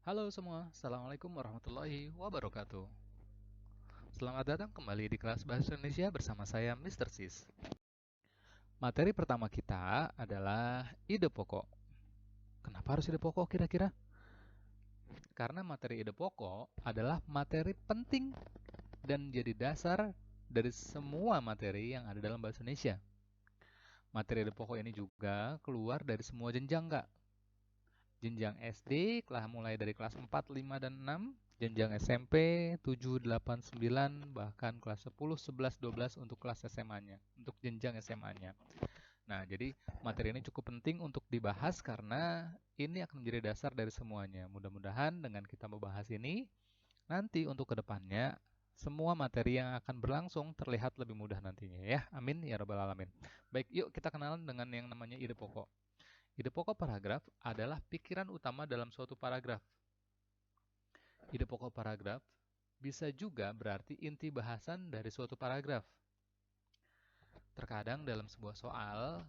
Halo semua, Assalamualaikum warahmatullahi wabarakatuh. Selamat datang kembali di kelas Bahasa Indonesia bersama saya, Mr. Sis. Materi pertama kita adalah ide pokok. Kenapa harus ide pokok kira-kira? Karena materi ide pokok adalah materi penting dan jadi dasar dari semua materi yang ada dalam Bahasa Indonesia. Materi ide pokok ini juga keluar dari semua jenjang, Kak. Jenjang SD telah mulai dari kelas 4, 5, dan 6, jenjang SMP 7, 8, 9, bahkan kelas 10, 11, 12 untuk kelas SMA-nya, untuk jenjang SMA-nya. Nah, jadi materi ini cukup penting untuk dibahas karena ini akan menjadi dasar dari semuanya. Mudah-mudahan dengan kita membahas ini, nanti untuk kedepannya, semua materi yang akan berlangsung terlihat lebih mudah nantinya ya. Amin ya rabbal alamin. Baik, yuk kita kenalan dengan yang namanya ide pokok. Ide pokok paragraf adalah pikiran utama dalam suatu paragraf. Ide pokok paragraf bisa juga berarti inti bahasan dari suatu paragraf. Terkadang dalam sebuah soal,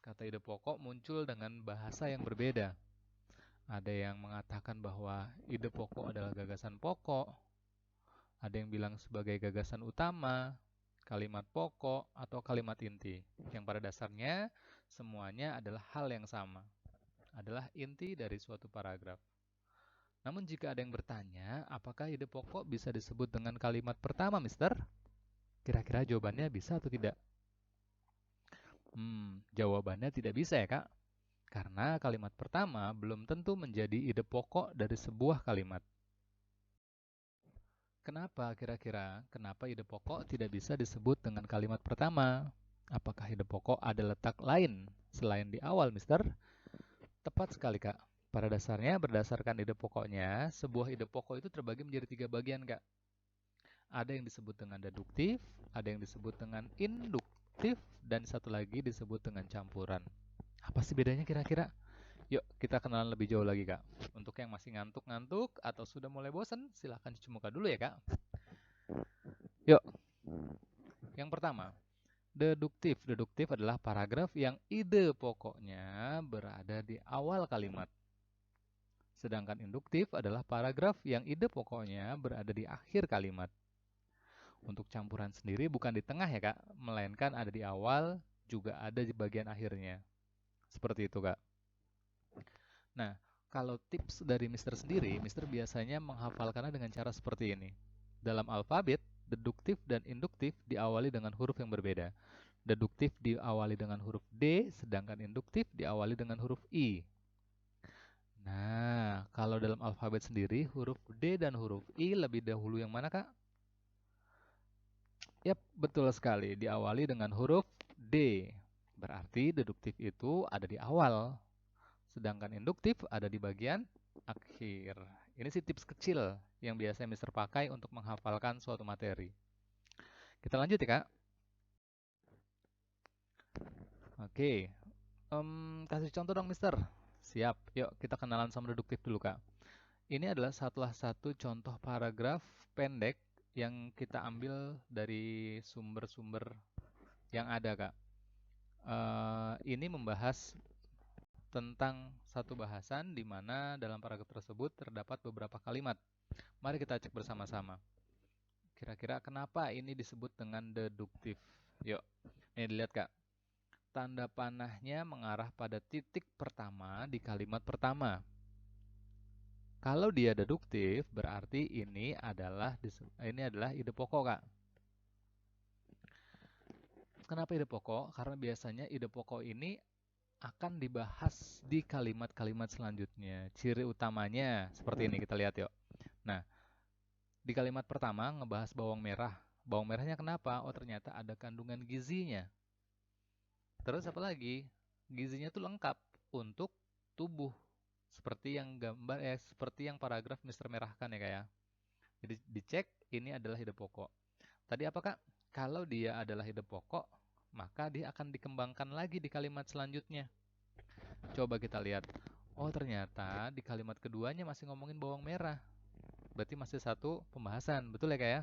kata ide pokok muncul dengan bahasa yang berbeda. Ada yang mengatakan bahwa ide pokok adalah gagasan pokok, ada yang bilang sebagai gagasan utama, kalimat pokok, atau kalimat inti. Yang pada dasarnya semuanya adalah hal yang sama, adalah inti dari suatu paragraf. Namun jika ada yang bertanya, apakah ide pokok bisa disebut dengan kalimat pertama, Mister? Kira-kira jawabannya bisa atau tidak? Jawabannya tidak bisa ya, Kak. Karena kalimat pertama belum tentu menjadi ide pokok dari sebuah kalimat. Kenapa kira-kira? Kenapa ide pokok tidak bisa disebut dengan kalimat pertama? Apakah ide pokok ada letak lain selain di awal, Mister? Tepat sekali, Kak. Pada dasarnya, berdasarkan ide pokoknya, sebuah ide pokok itu terbagi menjadi 3 bagian, Kak. Ada yang disebut dengan deduktif, ada yang disebut dengan induktif, dan satu lagi disebut dengan campuran. Apa sih bedanya kira-kira? Yuk, kita kenalan lebih jauh lagi, Kak. Untuk yang masih ngantuk-ngantuk atau sudah mulai bosan, silahkan cuci muka dulu ya, Kak. Yuk, yang pertama, deduktif. Deduktif adalah paragraf yang ide pokoknya berada di awal kalimat. Sedangkan induktif adalah paragraf yang ide pokoknya berada di akhir kalimat. Untuk campuran sendiri bukan di tengah ya, Kak, melainkan ada di awal, juga ada di bagian akhirnya. Seperti itu, Kak. Nah, kalau tips dari Mister sendiri, Mister biasanya menghafalkannya dengan cara seperti ini. Dalam alfabet, deduktif dan induktif diawali dengan huruf yang berbeda. Deduktif diawali dengan huruf D, sedangkan induktif diawali dengan huruf I. Nah, kalau dalam alfabet sendiri, huruf D dan huruf I lebih dahulu yang mana, Kak? Yap, betul sekali. Diawali dengan huruf D. Berarti deduktif itu ada di awal, sedangkan induktif ada di bagian akhir. Ini sih tips kecil yang biasa Mister pakai untuk menghafalkan suatu materi. Kita lanjut ya, Kak. Oke, kasih contoh dong, Mister. Siap, yuk kita kenalan sama deduktif dulu, Kak. Ini adalah salah satu contoh paragraf pendek yang kita ambil dari sumber-sumber yang ada, Kak. Ini membahas tentang satu bahasan di mana dalam paragraf tersebut terdapat beberapa kalimat. Mari kita cek bersama-sama. Kira-kira kenapa ini disebut dengan deduktif? Yuk, ini dilihat, Kak. Tanda panahnya mengarah pada titik pertama di kalimat pertama. Kalau dia deduktif, berarti ini adalah ide pokok, Kak. Kenapa ide pokok? Karena biasanya ide pokok ini akan dibahas di kalimat-kalimat selanjutnya. Ciri utamanya seperti ini, kita lihat yuk. Nah, di kalimat pertama ngebahas bawang merah. Bawang merahnya kenapa? Oh, ternyata ada kandungan gizinya. Terus apa lagi? Gizinya tuh lengkap untuk tubuh. Seperti yang paragraf Mister Merahkan ya, kayak. Jadi dicek ini adalah ide pokok. Tadi apakah? Kalau dia adalah ide pokok, maka dia akan dikembangkan lagi di kalimat selanjutnya. Coba kita lihat. Oh, ternyata di kalimat keduanya masih ngomongin bawang merah. Berarti masih satu pembahasan, betul ya, Kak ya?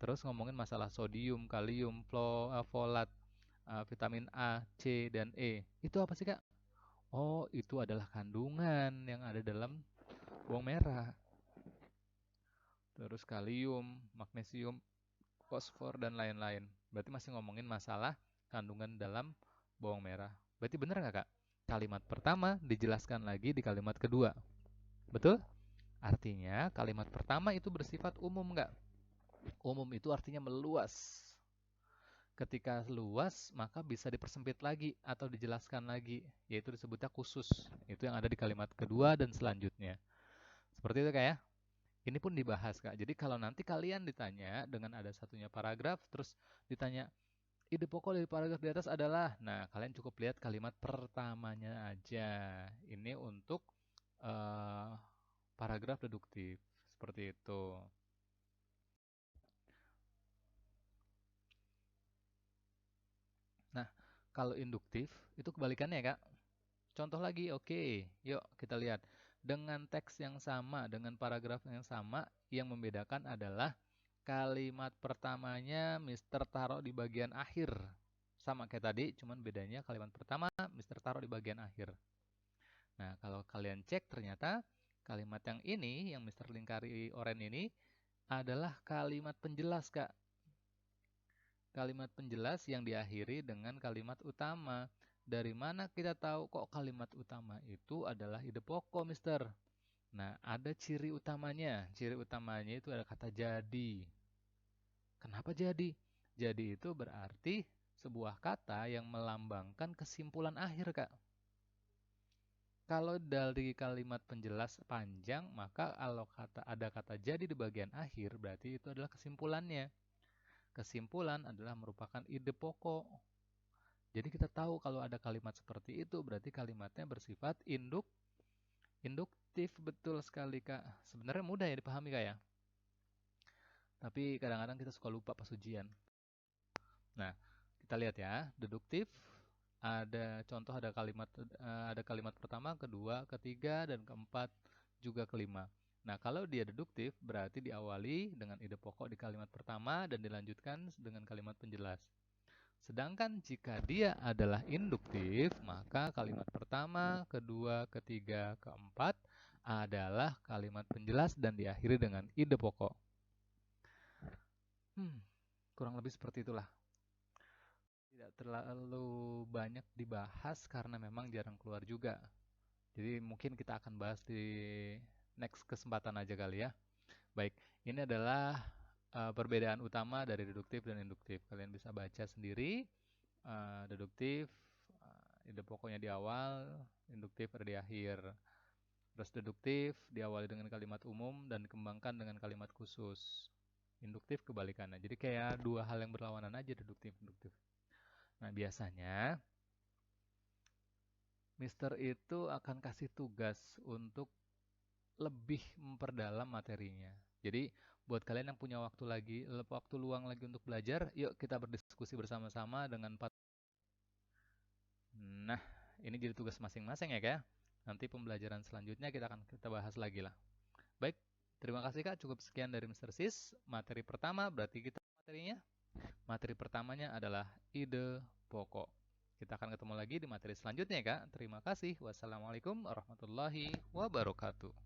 Terus ngomongin masalah sodium, kalium, folat, vitamin A, C, dan E. Itu apa sih, Kak? Oh, itu adalah kandungan yang ada dalam bawang merah. Terus kalium, magnesium, fosfor, dan lain-lain. Berarti masih ngomongin masalah kandungan dalam bawang merah. Berarti bener nggak, Kak? Kalimat pertama dijelaskan lagi di kalimat kedua. Betul? Artinya kalimat pertama itu bersifat umum nggak? Umum itu artinya meluas. Ketika luas, maka bisa dipersempit lagi atau dijelaskan lagi, yaitu disebutnya khusus. Itu yang ada di kalimat kedua dan selanjutnya. Seperti itu, Kak ya? Ini pun dibahas, Kak. Jadi kalau nanti kalian ditanya dengan ada satunya paragraf, terus ditanya, ide pokok dari paragraf di atas adalah, nah kalian cukup lihat kalimat pertamanya aja. Ini untuk eh, paragraf deduktif. Seperti itu. Nah, kalau induktif, itu kebalikannya, Kak. Contoh lagi, oke. Yuk kita lihat. Dengan teks yang sama, dengan paragraf yang sama, yang membedakan adalah kalimat pertamanya Mister taruh di bagian akhir. Sama kayak tadi, cuman bedanya kalimat pertama Mister taruh di bagian akhir. Nah, kalau kalian cek ternyata kalimat yang ini, yang Mister lingkari oranye ini, adalah kalimat penjelas, Kak. Kalimat penjelas yang diakhiri dengan kalimat utama. Dari mana kita tahu kok kalimat utama itu adalah ide pokok, Mister? Nah, ada ciri utamanya. Ciri utamanya itu ada kata jadi. Kenapa jadi? Jadi itu berarti sebuah kata yang melambangkan kesimpulan akhir, Kak. Kalau dari kalimat penjelas panjang, maka kalau ada kata jadi di bagian akhir, berarti itu adalah kesimpulannya. Kesimpulan adalah merupakan ide pokok. Jadi kita tahu kalau ada kalimat seperti itu, berarti kalimatnya bersifat induktif. Betul sekali, Kak. Sebenarnya mudah ya dipahami, Kak ya. Tapi kadang-kadang kita suka lupa pas ujian. Nah, kita lihat ya, deduktif ada contoh ada kalimat pertama, kedua, ketiga, dan keempat juga kelima. Nah, kalau dia deduktif berarti diawali dengan ide pokok di kalimat pertama dan dilanjutkan dengan kalimat penjelas. Sedangkan jika dia adalah induktif, maka kalimat pertama, kedua, ketiga, keempat adalah kalimat penjelas dan diakhiri dengan ide pokok. Kurang lebih seperti itulah. Tidak terlalu banyak dibahas karena memang jarang keluar juga. Jadi mungkin kita akan bahas di next kesempatan aja kali ya. Baik, ini adalah perbedaan utama dari deduktif dan induktif. Kalian bisa baca sendiri. Deduktif, ide pokoknya di awal, induktif ada di akhir. Terus deduktif diawali dengan kalimat umum dan dikembangkan dengan kalimat khusus. Induktif kebalikannya. Jadi kayak dua hal yang berlawanan aja, deduktif, induktif. Nah, biasanya Mister itu akan kasih tugas untuk lebih memperdalam materinya. Jadi, buat kalian yang punya waktu luang lagi untuk belajar, yuk kita berdiskusi bersama-sama dengan empat. Nah, ini jadi tugas masing-masing ya, Kak. Nanti pembelajaran selanjutnya kita bahas lagi lah. Baik, terima kasih Kak. Cukup sekian dari Mister Sis. Materi pertama berarti kita materinya. Materi pertamanya adalah ide pokok. Kita akan ketemu lagi di materi selanjutnya, Kak. Terima kasih. Wassalamualaikum warahmatullahi wabarakatuh.